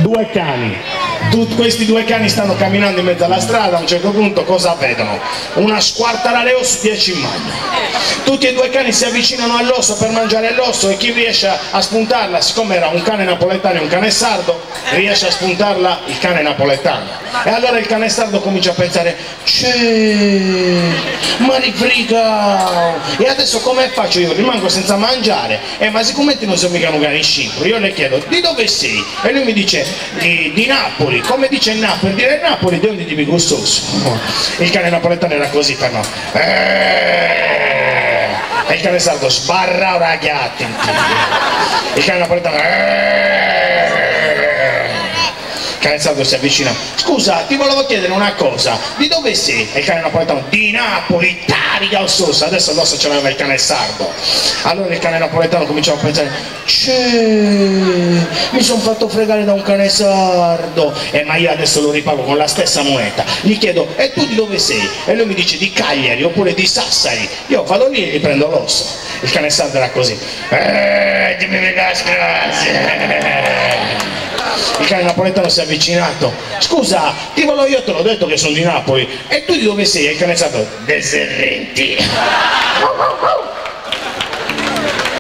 due cani. Questi due cani stanno camminando in mezzo alla strada, a un certo punto cosa vedono? Una squartaraleo su 10 in maglia. Tutti e due i cani si avvicinano all'osso per mangiare l'osso e chi riesce a spuntarla, siccome era un cane napoletano e un cane sardo, riesce a spuntarla il cane napoletano. E allora il cane sardo comincia a pensare: ma rifriga, e adesso come faccio io? Rimango senza mangiare? Ma siccome non sono mica un cane scimpro, io le chiedo: di dove sei? E lui mi dice: di Napoli. Come dice Napoli? Per dire Napoli, di onde di gustoso? Il cane napoletano era così, per no. E il cane sardo sbarra ora ghiatti. Il cane napoletano. Il cane sardo si avvicina: scusa, ti volevo chiedere una cosa, di dove sei? E il cane napoletano: di Napoli, tariga ossosa. Adesso l'osso ce l'aveva il cane sardo. Allora il cane napoletano cominciava a pensare: mi sono fatto fregare da un cane sardo, ma io adesso lo ripago con la stessa moneta. Gli chiedo: e tu di dove sei? E lui mi dice: di Cagliari oppure di Sassari. Io vado lì e gli prendo l'osso. Il cane sardo era così: dimmi grazie. Il cane napoletano si è avvicinato: scusa, io te l'ho detto che sono di Napoli, e tu di dove sei? E il cane sardo: De Serrenti.